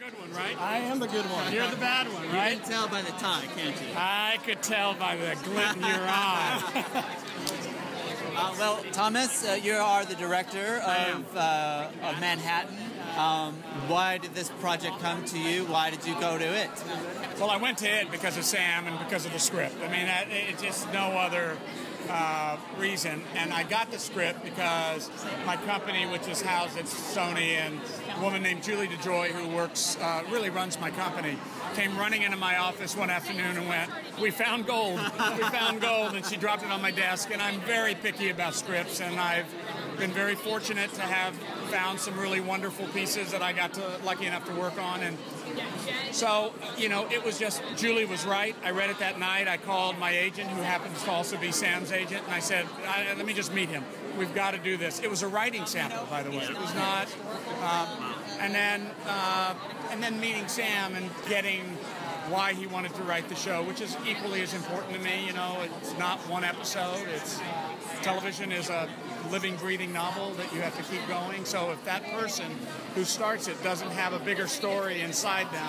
Good one, right? I am the good one. You're the bad one, right? You can tell by the tie, can't you? I could tell by the glint in your eye. Well, Thomas, you are the director of Manhattan. Why did this project come to you? Why did you go to it? Well, I went to it because of Sam and because of the script. I mean, it's just no other reason. And I got the script because my company, which is housed at Sony, and a woman named Julie DeJoy, who really runs my company, came running into my office one afternoon and went, "We found gold. We found gold." And she dropped it on my desk. And I'm very picky about scripts, and I've been very fortunate to have found some really wonderful pieces that I got lucky enough to work on. And so, it was just, Julie was right. I read it that night. I called my agent, who happens to also be Sam's agent, and I said, let me just meet him. We've got to do this. It was a writing sample, by the way. It was not. And then meeting Sam and getting why he wanted to write the show, which is equally as important to me. It's not one episode. Television is a living, breathing novel that you have to keep going. So if that person who starts it doesn't have a bigger story inside them,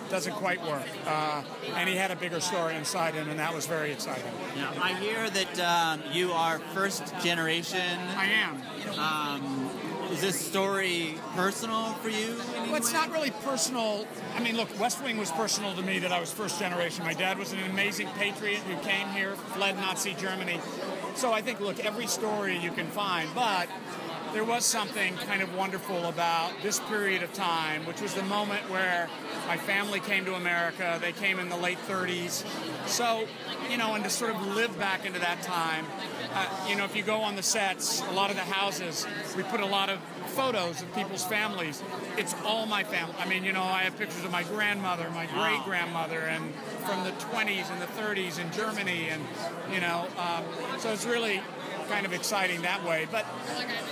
it doesn't quite work. And he had a bigger story inside him, and that was very exciting. Yeah, I hear that you are first generation. I am. Is this story personal for you? Well, it's not really personal. I mean, look, West Wing was personal to me that I was first generation. My dad was an amazing patriot who came here, fled Nazi Germany. So I think, look, every story you can find, but there was something kind of wonderful about this period of time, which was the moment where my family came to America. They came in the late 30s. So, and to sort of live back into that time, if you go on the sets, a lot of the houses, we put a lot of photos of people's families. It's all my family. I mean, I have pictures of my grandmother, my great-grandmother, and from the 20s and the 30s in Germany, and, so it's really kind of exciting that way. But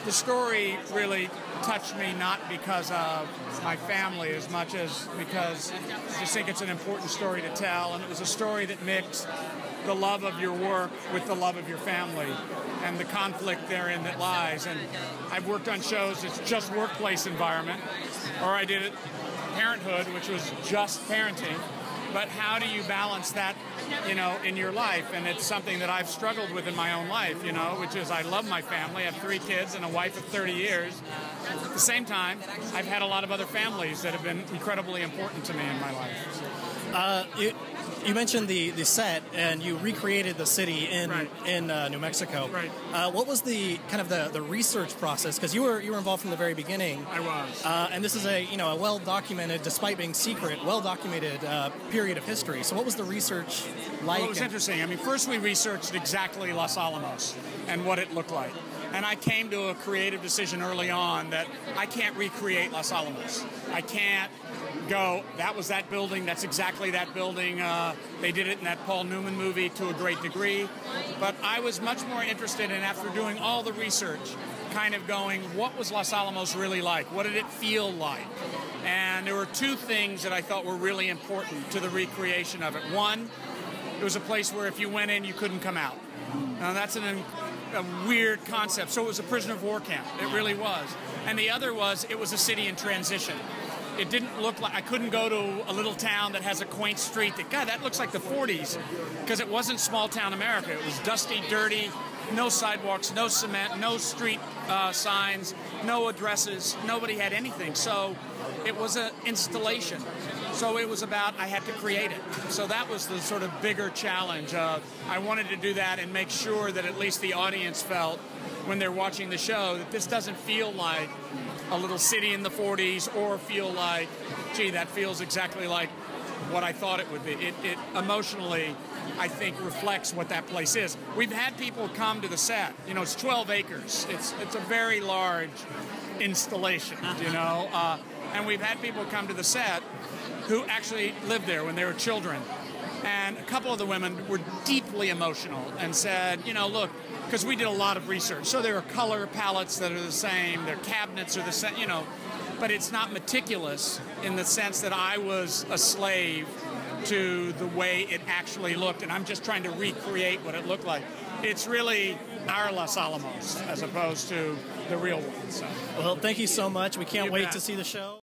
the story really touched me not because of my family as much as because I just think it's an important story to tell, and it was a story that mixed the love of your work with the love of your family and the conflict therein that lies. And I've worked on shows that's just workplace environment, or I did it Parenthood, which was just parenting. But how do you balance that, in your life? And it's something that I've struggled with in my own life, which is I love my family. I have 3 kids and a wife of 30 years. At the same time, I've had a lot of other families that have been incredibly important to me in my life. You mentioned the set, and you recreated the city in New Mexico. Right. What was the kind of the research process? Because you were involved from the very beginning. I was. And this is a well documented, despite being secret, well documented period of history. So what was the research like? Well, it was interesting. I mean, first we researched exactly Los Alamos and what it looked like. And I came to a creative decision early on that I can't recreate Los Alamos. I can't go, that was that building, that's exactly that building. They did it in that Paul Newman movie to a great degree. But I was much more interested in, after doing all the research, kind of going, what was Los Alamos really like? What did it feel like? And there were 2 things that I thought were really important to the recreation of it. One, it was a place where if you went in, you couldn't come out. Now, that's a weird concept. So it was a prisoner of war camp. It really was. And the other was, it was a city in transition. It didn't look like, I couldn't go to a little town that has a quaint street that looks like the 40s, because it wasn't small town America. It was dusty, dirty, no sidewalks, no cement, no street signs, no addresses. Nobody had anything. So it was an installation. So it was about, I had to create it. So that was the sort of bigger challenge of, I wanted to do that and make sure that at least the audience felt, when they're watching the show, that this doesn't feel like a little city in the 40s, or feel like, gee, that feels exactly like what I thought it would be. It emotionally, I think, reflects what that place is. We've had people come to the set. It's 12 acres. It's a very large installation, and we've had people come to the set who actually lived there when they were children. And a couple of the women were deeply emotional and said, look, because we did a lot of research. So there are color palettes that are the same, their cabinets are the same, but it's not meticulous in the sense that I was a slave to the way it actually looked, and I'm just trying to recreate what it looked like. It's really our Los Alamos as opposed to the real one. So. Well, thank you so much. We can't wait bet. to see the show.